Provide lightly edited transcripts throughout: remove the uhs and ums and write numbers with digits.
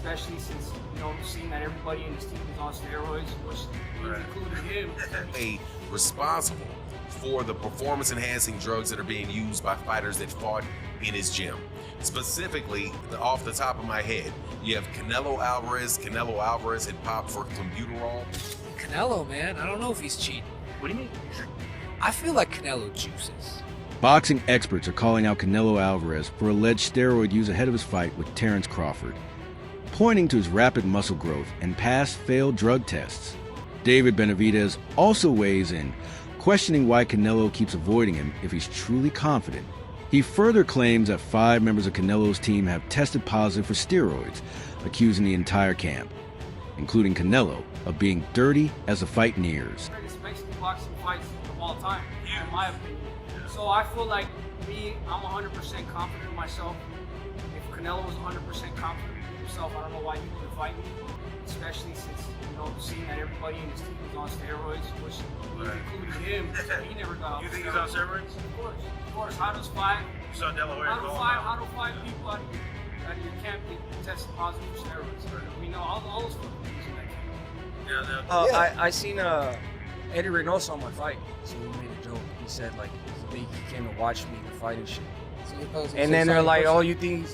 especially since, seeing that everybody in his team is on steroids, which included him. Responsible for the performance-enhancing drugs that are being used by fighters that fought in his gym. Specifically, off the top of my head, you have Canelo Alvarez. Canelo Alvarez had popped for clenbuterol. Canelo, man, I don't know if he's cheating. What do you mean? I feel like Canelo juices. Boxing experts are calling out Canelo Alvarez for alleged steroid use ahead of his fight with Terence Crawford, pointing to his rapid muscle growth and past failed drug tests. David Benavidez also weighs in, questioning why Canelo keeps avoiding him if he's truly confident. He further claims that 5 members of Canelo's team have tested positive for steroids, accusing the entire camp, including Canelo, of being dirty as the fight nears. Greatest Mexican boxing fights of all time, in my opinion. So I feel like I'm 100% confident in myself. If Canelo was 100% confident in himself, I don't know why he wouldn't fight me, especially since, seeing that everybody in his team was on steroids, which included him. So he never got off. You think he's on steroids? Of course. How does five people out of your camp get tested positive for steroids? All those fucking things in that camp. I seen Eddie Reynoso on my fight, so he made a joke. He said he came to watch me fight and shit. And then they're like, "Oh, you think?"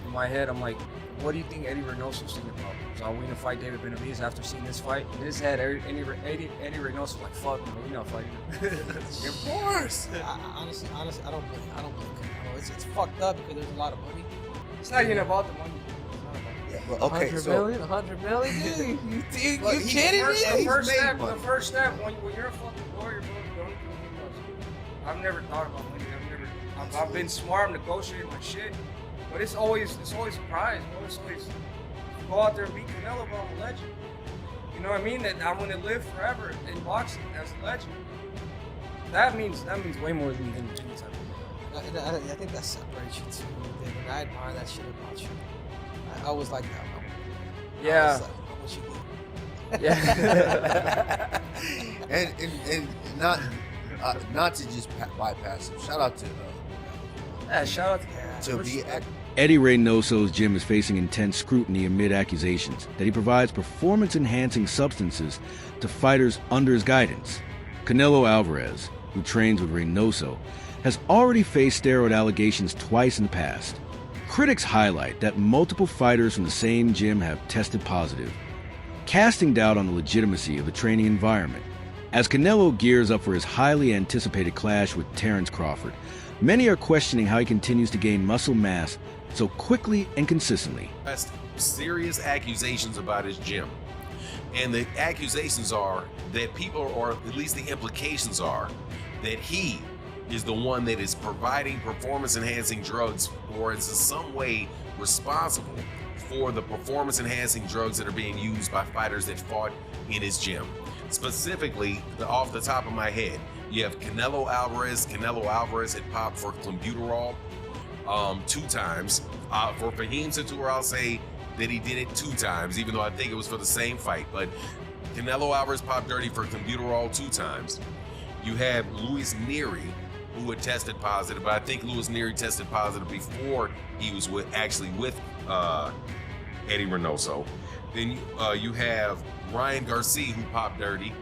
In my head, I'm like, "What do you think Eddie Reynoso's thinking about? So are we gonna fight David Benavidez after seeing this fight?" In his head, Eddie Reynoso's like, "Fuck, man, we're not fighting him." Of course. Honestly, I don't believe Canelo. It's fucked up because there's a lot of money. It's not even about the money. Well, okay, 100 million, dude. You kidding me? The first step when you're a fucking warrior, bro, don't even think about it. I've never thought about money. I've been smart, I'm negotiating my shit, but it's always a prize, bro. It's always go out there and beat Canelo, bro. I'm a legend. You know what I mean? That I'm gonna live forever in boxing as a legend. That means way more than any type of. I think that separates you too, David. I admire that shit about you. I always like that. Yeah. I wish you did. Yeah. and not to just bypass him. Shout out to Shout out to be. Eddie Reynoso's gym is facing intense scrutiny amid accusations that he provides performance-enhancing substances to fighters under his guidance. Canelo Alvarez, who trains with Reynoso, has already faced steroid allegations twice in the past. Critics highlight that multiple fighters from the same gym have tested positive, casting doubt on the legitimacy of the training environment. As Canelo gears up for his highly anticipated clash with Terence Crawford, many are questioning how he continues to gain muscle mass so quickly and consistently. Serious accusations about his gym. And the accusations are that people, or at least the implications are, that he is the one that is providing performance-enhancing drugs, or is in some way responsible for the performance-enhancing drugs that are being used by fighters that fought in his gym. Specifically, off the top of my head, you have Canelo Alvarez. Canelo Alvarez had popped for clenbuterol 2 times. For Fahim Satur, I'll say that he did it 2 times, even though I think it was for the same fight. But Canelo Alvarez popped dirty for clenbuterol 2 times. You have Luis Nery, who had tested positive, but I think Luis Nery tested positive before he was with Eddie Reynoso. Then you have Ryan Garcia, who popped dirty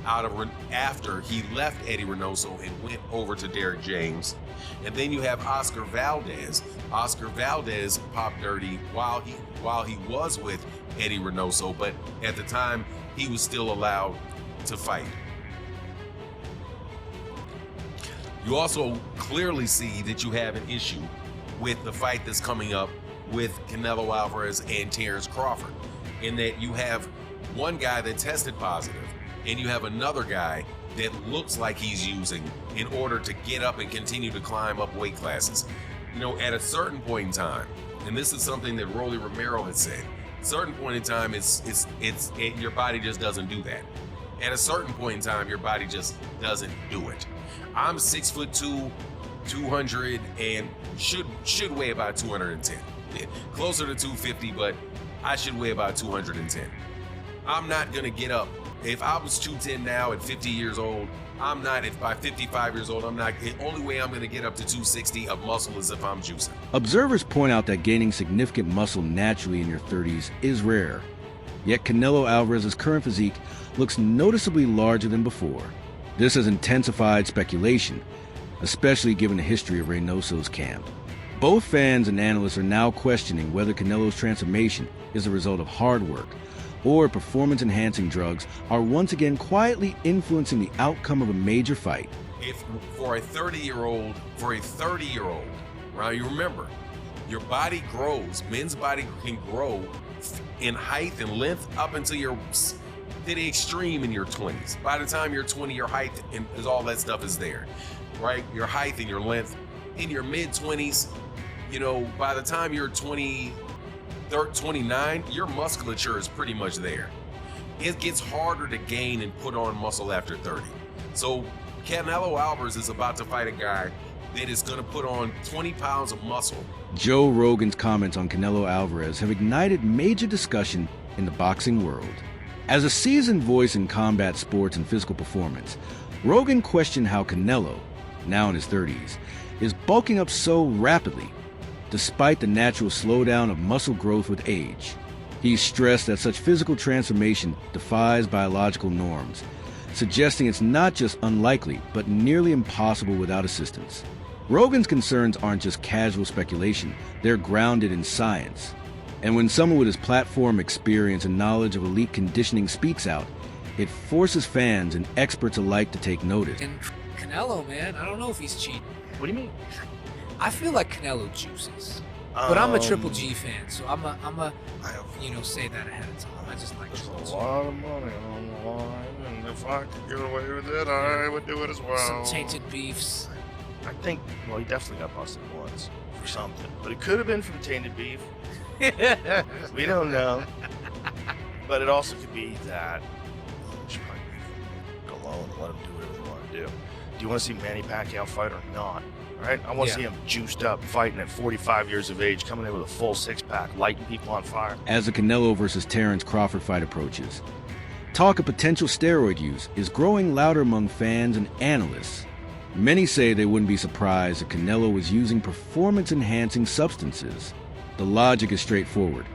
after he left Eddie Reynoso and went over to Derrick James. And then you have Oscar Valdez. Oscar Valdez popped dirty while he was with Eddie Reynoso, but at the time he was still allowed to fight. You also clearly see that you have an issue with the fight that's coming up with Canelo Alvarez and Terence Crawford, in that you have one guy that tested positive and you have another guy that looks like he's using in order to get up and continue to climb up weight classes. At a certain point in time, and this is something that Rolly Romero had said, at a certain point in time, your body just doesn't do that. At a certain point in time, your body just doesn't do it. I'm 6'2", 200, and should weigh about 210. Closer to 250, but I should weigh about 210. I'm not gonna get up. If I was 210 now at 50 years old, I'm not, if by 55 years old, I'm not, the only way I'm going to get up to 260 of muscle is if I'm juicing. Observers point out that gaining significant muscle naturally in your 30s is rare. Yet Canelo Alvarez's current physique looks noticeably larger than before. This has intensified speculation, especially given the history of Reynoso's camp. Both fans and analysts are now questioning whether Canelo's transformation is a result of hard work or performance-enhancing drugs are once again quietly influencing the outcome of a major fight. If for a 30-year-old, right, you remember, your body grows, men's body can grow in height and length up until you're to the extreme in your 20s. By the time you're 20, your height and all that stuff is there, right? Your height and your length. In your mid-20s, you know, by the time you're 29, your musculature is pretty much there. It gets harder to gain and put on muscle after 30. So Canelo Alvarez is about to fight a guy that is going to put on 20 pounds of muscle. Joe Rogan's comments on Canelo Alvarez have ignited major discussion in the boxing world. As a seasoned voice in combat sports and physical performance, Rogan questioned how Canelo, now in his 30s, is bulking up so rapidly, despite the natural slowdown of muscle growth with age. He stressed that such physical transformation defies biological norms, suggesting it's not just unlikely, but nearly impossible without assistance. Rogan's concerns aren't just casual speculation, they're grounded in science. And when someone with his platform experience and knowledge of elite conditioning speaks out, it forces fans and experts alike to take notice. And Canelo, man, I don't know if he's cheating. What do you mean? I feel like Canelo juices. But I'm a Triple G fan, so I'm a say that ahead of time. I just like Triple There's G. a lot of money on the line, and if I could get away with it, I would do it as well. Some tainted beefs. I think, well, he definitely got busted once for something, but it could have been from tainted beef. We don't know. But it also could be that we should probably leave him alone and let him do whatever they want to do. Do you want to see Manny Pacquiao fight or not? Right? I want to see him juiced up, fighting at 45 years of age, coming in with a full six-pack, lighting people on fire. As the Canelo versus Terence Crawford fight approaches, talk of potential steroid use is growing louder among fans and analysts. Many say they wouldn't be surprised if Canelo was using performance-enhancing substances. The logic is straightforward.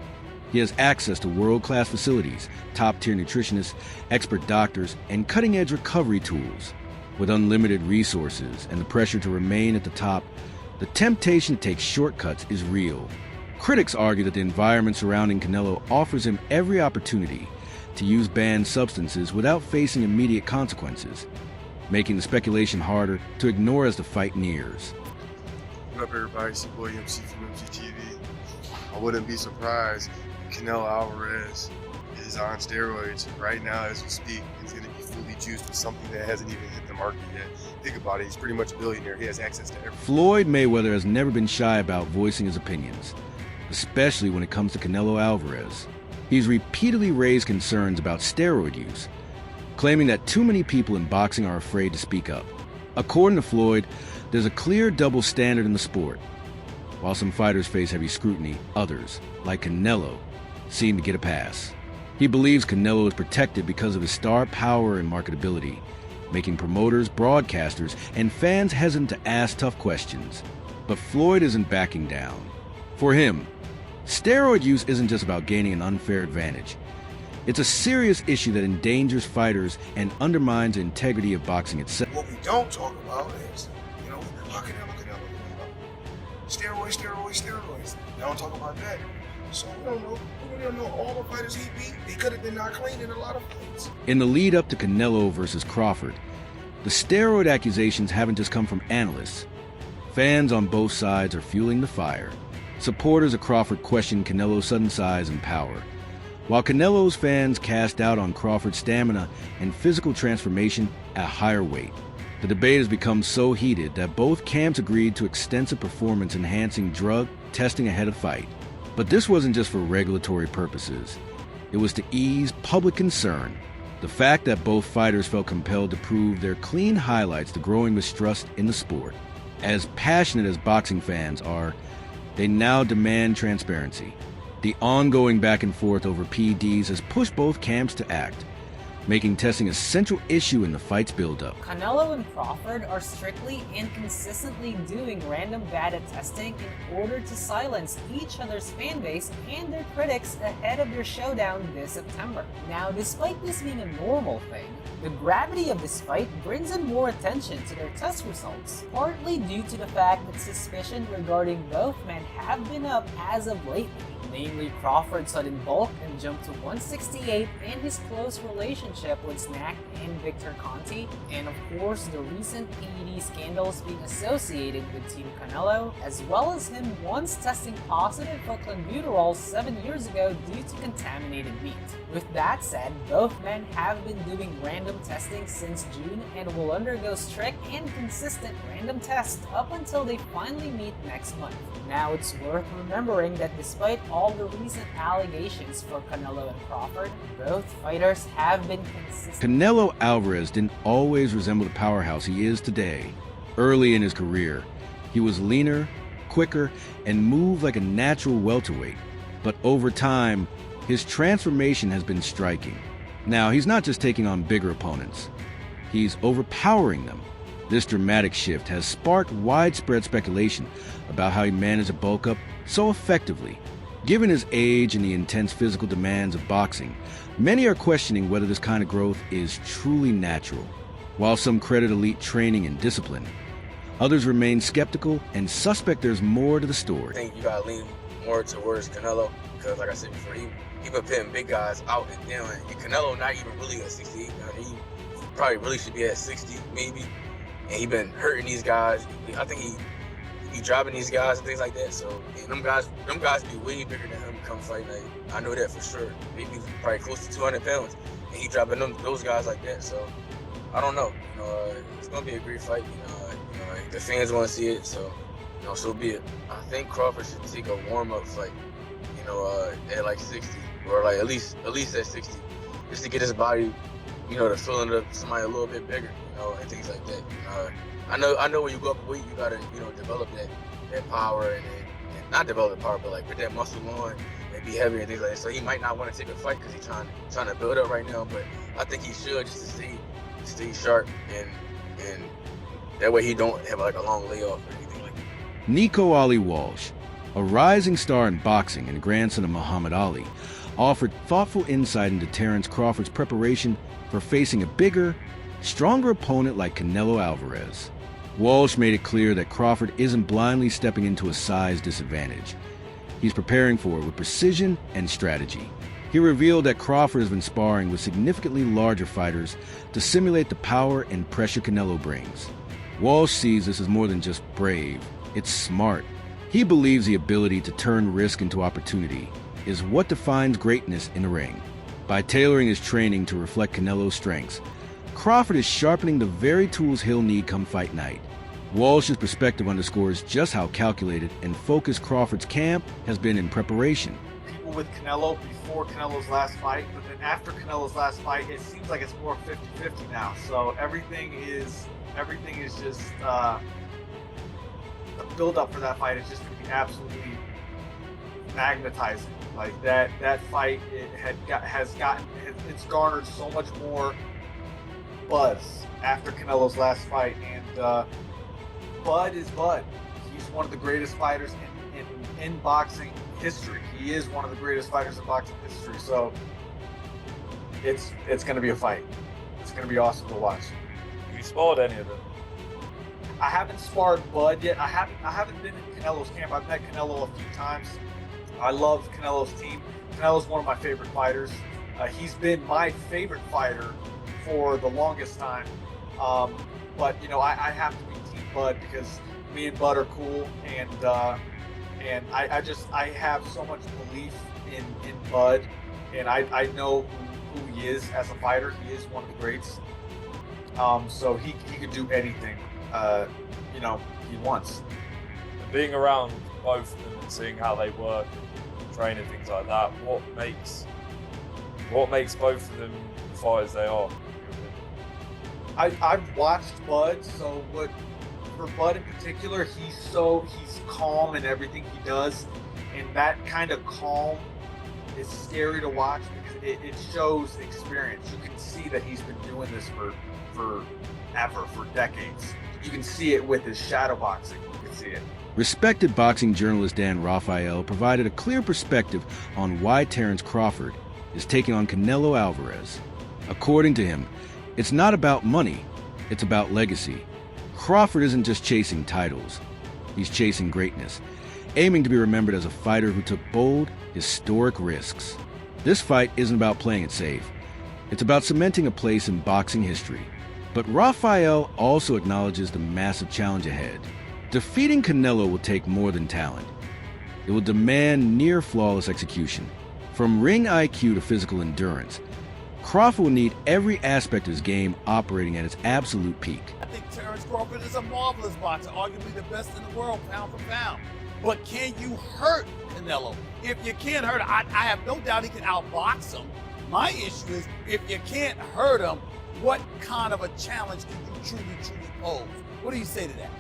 He has access to world-class facilities, top-tier nutritionists, expert doctors, and cutting-edge recovery tools. With unlimited resources and the pressure to remain at the top, the temptation to take shortcuts is real. Critics argue that the environment surrounding Canelo offers him every opportunity to use banned substances without facing immediate consequences, making the speculation harder to ignore as the fight nears. What up, everybody? It's your boy MC from MGTV. I wouldn't be surprised if Canelo Alvarez is on steroids right now as we speak. He's going to be fully juiced with something that hasn't even hit the market yet. Think about it. He's pretty much a billionaire. He has access to everything. Floyd Mayweather has never been shy about voicing his opinions, especially when it comes to Canelo Alvarez. He's repeatedly raised concerns about steroid use, claiming that too many people in boxing are afraid to speak up. According to Floyd, there's a clear double standard in the sport. While some fighters face heavy scrutiny, others, like Canelo, seem to get a pass. He believes Canelo is protected because of his star power and marketability, making promoters, broadcasters, and fans hesitant to ask tough questions. But Floyd isn't backing down. For him, steroid use isn't just about gaining an unfair advantage. It's a serious issue that endangers fighters and undermines the integrity of boxing itself. What we don't talk about is, Canelo. Steroids. They don't talk about that. So we don't know. We don't know all the fighters he beat. He could have been not clean in a lot of fights. In the lead up to Canelo versus Crawford, the steroid accusations haven't just come from analysts. Fans on both sides are fueling the fire. Supporters of Crawford question Canelo's sudden size and power, while Canelo's fans cast doubt on Crawford's stamina and physical transformation at higher weight. The debate has become so heated that both camps agreed to extensive performance-enhancing drug testing ahead of fight. But this wasn't just for regulatory purposes. It was to ease public concern. The fact that both fighters felt compelled to prove their clean highlights the growing mistrust in the sport. As passionate as boxing fans are, they now demand transparency. The ongoing back and forth over PEDs has pushed both camps to act. making testing a central issue in the fight's build-up. Canelo and Crawford are strictly and consistently doing random data testing in order to silence each other's fan base and their critics ahead of their showdown this September. Now, despite this being a normal thing, the gravity of this fight brings in more attention to their test results, partly due to the fact that suspicion regarding both men have been up as of lately. Namely, Crawford's sudden bulk and jump to 168 and his close relationship with Snack and Victor Conti, and of course the recent PED scandals being associated with Team Canelo, as well as him once testing positive for clenbuterol 7 years ago due to contaminated meat. With that said, both men have been doing random testing since June and will undergo strict and consistent random tests up until they finally meet next month. Now, it's worth remembering that despite all the recent allegations for Canelo and Crawford, both fighters have been consistent. Canelo Alvarez didn't always resemble the powerhouse he is today. Early in his career, he was leaner, quicker, and moved like a natural welterweight. But over time, his transformation has been striking. Now, he's not just taking on bigger opponents, he's overpowering them. This dramatic shift has sparked widespread speculation about how he managed to bulk up so effectively. Given his age and the intense physical demands of boxing, many are questioning whether this kind of growth is truly natural. While some credit elite training and discipline, others remain skeptical and suspect there's more to the I story. think you gotta lean more towards Canelo because, like I said before, he been putting big guys out and down. And Canelo not even really at 68. He probably really should be at 60, maybe. And he been hurting these guys. I think he dropping these guys and things like that. So and them guys be way bigger than him come fight night. I know that for sure. Maybe probably close to 200 pounds, and he dropping those guys like that. So I don't know. It's gonna be a great fight. The fans want to see it. So so be it. I think Crawford should take a warm-up fight. At like 60 or like at least at 60, just to get his body, to fill up somebody a little bit bigger, and things like that. I know when you go up in weight, you gotta, develop that power and not develop the power, but like put that muscle on and be heavier and things like that. So he might not want to take a fight because he's trying to build up right now. But I think he should just to stay sharp and that way he don't have like a long layoff or anything like that. Nico Ali Walsh, a rising star in boxing and grandson of Muhammad Ali, offered thoughtful insight into Terence Crawford's preparation for facing a bigger, stronger opponent like Canelo Alvarez. Walsh made it clear that Crawford isn't blindly stepping into a size disadvantage. He's preparing for it with precision and strategy. He revealed that Crawford has been sparring with significantly larger fighters to simulate the power and pressure Canelo brings. Walsh sees this as more than just brave, it's smart. He believes the ability to turn risk into opportunity is what defines greatness in the ring. By tailoring his training to reflect Canelo's strengths, Crawford is sharpening the very tools he'll need come fight night. Walsh's perspective underscores just how calculated and focused Crawford's camp has been in preparation. People with Canelo before Canelo's last fight, but then after Canelo's last fight, it seems like it's more 50-50 now. So everything is just the build-up for that fight is just going to be absolutely magnetizing. Like that fight, it's garnered so much more buzz after Canelo's last fight, and Bud is Bud. He's one of the greatest fighters in boxing history. He is one of the greatest fighters in boxing history. So it's going to be a fight. It's going to be awesome to watch. Have you sparred any of them? I haven't sparred Bud yet. I haven't been in Canelo's camp. I've met Canelo a few times. I love Canelo's team. Canelo's one of my favorite fighters. He's been my favorite fighter for the longest time. But I have to be Team Bud because me and Bud are cool, and I have so much belief in Bud, and I know who he is as a fighter. He is one of the greats. So he could do anything, he wants. And being around both of them and seeing how they work and train and things like that, what makes both of them the fighters they are? I've watched Bud, so for Bud in particular, he's calm in everything he does, and that kind of calm is scary to watch because it shows experience. You can see that he's been doing this for decades. You can see it with his shadow boxing. You can see it. Respected boxing journalist Dan Rafael provided a clear perspective on why Terence Crawford is taking on Canelo Alvarez. According to him, it's not about money, it's about legacy. Crawford isn't just chasing titles, he's chasing greatness, aiming to be remembered as a fighter who took bold, historic risks. This fight isn't about playing it safe, it's about cementing a place in boxing history. But Rafael also acknowledges the massive challenge ahead. Defeating Canelo will take more than talent. It will demand near-flawless execution. From ring IQ to physical endurance, Crawford will need every aspect of his game operating at its absolute peak. I think Terence Crawford is a marvelous boxer, arguably the best in the world, pound for pound. But can you hurt Canelo? If you can't hurt him, I have no doubt he can outbox him. My issue is, if you can't hurt him, what kind of a challenge can you truly pose? What do you say to that?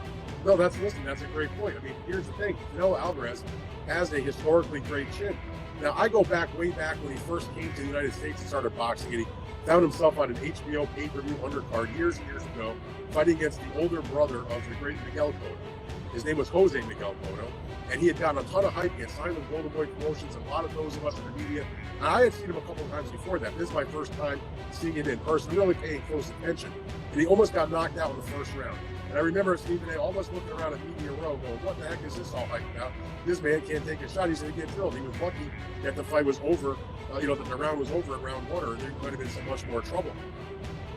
No, that's a great point. I mean, here's the thing. Canelo Alvarez has a historically great chin. Now, I go way back when he first came to the United States and started boxing, and he found himself on an HBO pay-per-view undercard years and years ago, fighting against the older brother of the great Miguel Cotto. His name was Jose Miguel Cotto, and he had gotten a ton of hype. He had signed with Golden Boy Promotions, and a lot of those of us in the media. And I had seen him a couple of times before that. This is my first time seeing him in person, really paying close attention. And he almost got knocked out in the first round. And I remember Stephen A. almost looking around at Media Row going, what the heck is this all hype about? This man can't take a shot. He's going to get drilled. He was lucky that the fight was over, that the round was over at round 1, or there might have been so much more trouble.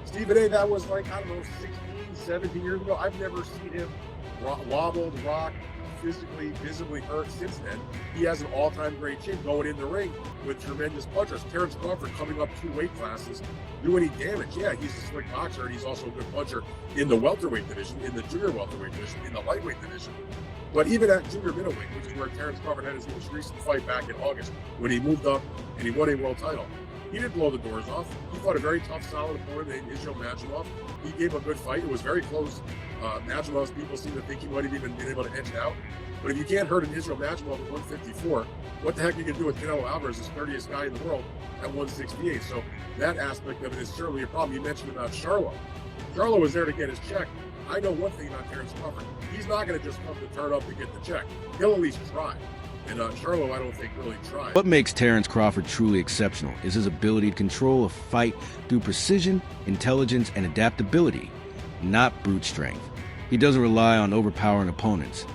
Stephen A., that was like, 16, 17 years ago. I've never seen him wobbled, rocked, physically, visibly hurt since then. He has an all-time great chin going in the ring with tremendous punches. Terence Crawford coming up 2 weight classes, do any damage. Yeah, he's a slick boxer, and he's also a good puncher in the welterweight division, in the junior welterweight division, in the lightweight division. But even at junior middleweight, which is where Terence Crawford had his most recent fight back in August, when he moved up and he won a world title, he didn't blow the doors off. He fought a very tough, solid opponent named Israel Madrimov. He gave a good fight. It was very close. Madrimov's people seem to think he might have even been able to edge it out. But if you can't hurt an Israel Madrimov at 154, what the heck are you going to do with Canelo Alvarez, the sturdiest guy in the world, at 168? So that aspect of it is certainly a problem. You mentioned about Charlo. Charlo was there to get his check. I know one thing about Terence Crawford. He's not going to just come to turn up to get the check. He'll at least try. And Charlo, I don't think, really tried. What makes Terence Crawford truly exceptional is his ability to control a fight through precision, intelligence, and adaptability, not brute strength. He doesn't rely on overpowering opponents.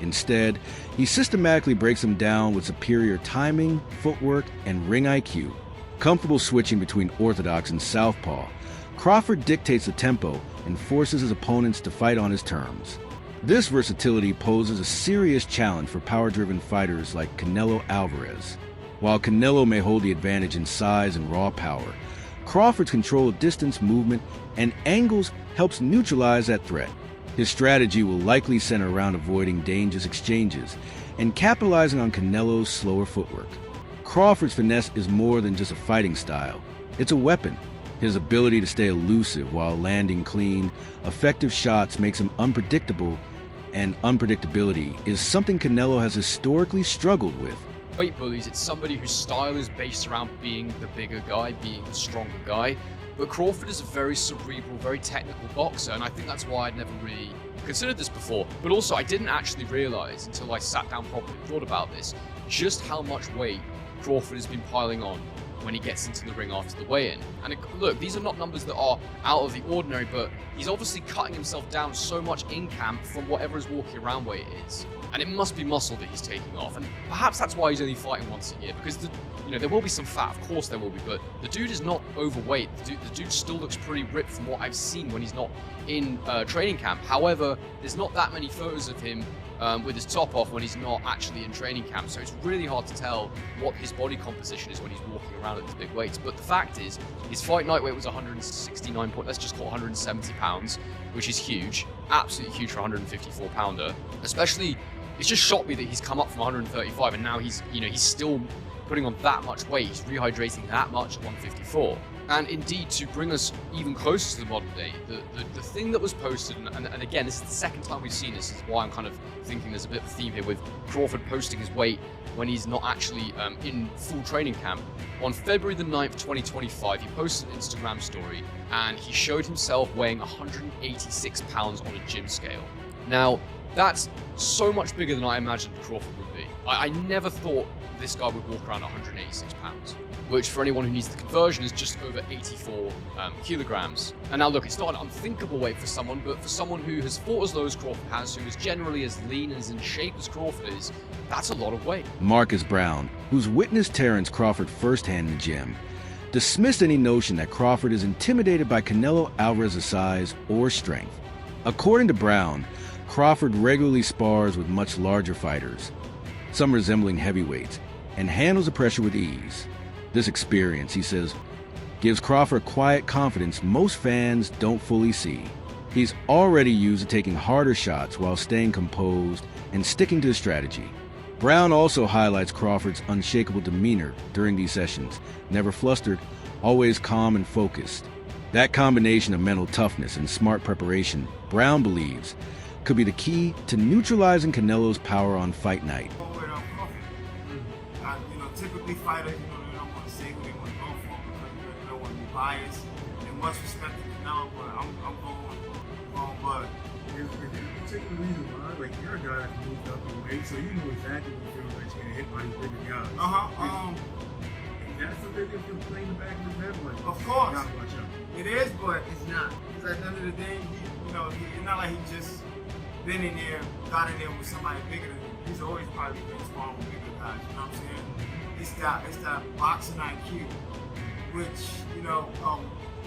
Instead, he systematically breaks them down with superior timing, footwork, and ring IQ. Comfortable switching between orthodox and southpaw, Crawford dictates the tempo and forces his opponents to fight on his terms. This versatility poses a serious challenge for power-driven fighters like Canelo Alvarez. While Canelo may hold the advantage in size and raw power, Crawford's control of distance, movement, and angles helps neutralize that threat. His strategy will likely center around avoiding dangerous exchanges and capitalizing on Canelo's slower footwork. Crawford's finesse is more than just a fighting style. It's a weapon. His ability to stay elusive while landing clean, effective shots makes him unpredictable, and unpredictability is something Canelo has historically struggled with. Weight bullies, it's somebody whose style is based around being the bigger guy, being the stronger guy. But Crawford is a very cerebral, very technical boxer, and I think that's why I'd never really considered this before. But also, I didn't actually realize until I sat down properly and thought about this, just how much weight Crawford has been piling on when he gets into the ring after the weigh-in. And look, these are not numbers that are out of the ordinary, but he's obviously cutting himself down so much in camp from whatever his walking around weight is. And it must be muscle that he's taking off. And perhaps that's why he's only fighting once a year, because there will be some fat, of course there will be, but the dude is not overweight. The dude still looks pretty ripped from what I've seen when he's not in training camp. However, there's not that many photos of him with his top off when he's not actually in training camp, so it's really hard to tell what his body composition is when he's walking around at these big weights. But the fact is, his fight night weight was 169 let's just call it 170 pounds, which is huge, absolutely huge for a 154 pounder. Especially, it's just shocked me that he's come up from 135 and now he's still putting on that much weight, he's rehydrating that much at 154. And indeed, to bring us even closer to the modern day, the thing that was posted, and again, this is the second time we've seen this, is why I'm kind of thinking there's a bit of a theme here with Crawford posting his weight when he's not actually in full training camp. On February the 9th, 2025, he posted an Instagram story, and he showed himself weighing 186 pounds on a gym scale. Now, that's so much bigger than I imagined Crawford would be. I never thought this guy would walk around 186 pounds, which for anyone who needs the conversion is just over 84 kilograms. And now look, it's not an unthinkable weight for someone, but for someone who has fought as low as Crawford has, who is generally as lean and as in shape as Crawford is, that's a lot of weight. Marcus Brown, who's witnessed Terence Crawford firsthand in the gym, dismissed any notion that Crawford is intimidated by Canelo Alvarez's size or strength. According to Brown, Crawford regularly spars with much larger fighters, some resembling heavyweights, and handles the pressure with ease. This experience, he says, gives Crawford quiet confidence most fans don't fully see. He's already used to taking harder shots while staying composed and sticking to his strategy. Brown also highlights Crawford's unshakable demeanor during these sessions, never flustered, always calm and focused. That combination of mental toughness and smart preparation, Brown believes, could be the key to neutralizing Canelo's power on fight night. Typically fighters, they don't want to say who they want to go for because they don't want to be biased. And much respect to Canelo, but I'm going Bud. There's a particular reason why, like, you're a guy that moved up in weight, so you know exactly what feels like you're gonna hit by these bigger guys. That's something that can play in the back of his head, like, of course. gotta watch out. It is, but it's not. Because at the end of the day, it's not like he just been in there, got in there with somebody bigger than him. He's always probably been sparring with bigger guys, you know what I'm saying? It's that boxing IQ, which,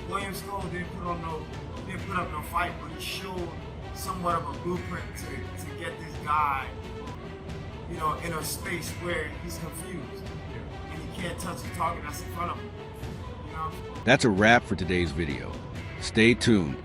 William Skull didn't put up no fight, but he showed somewhat of a blueprint to get this guy, in a space where he's confused and he can't touch the target that's in front of him. That's a wrap for today's video. Stay tuned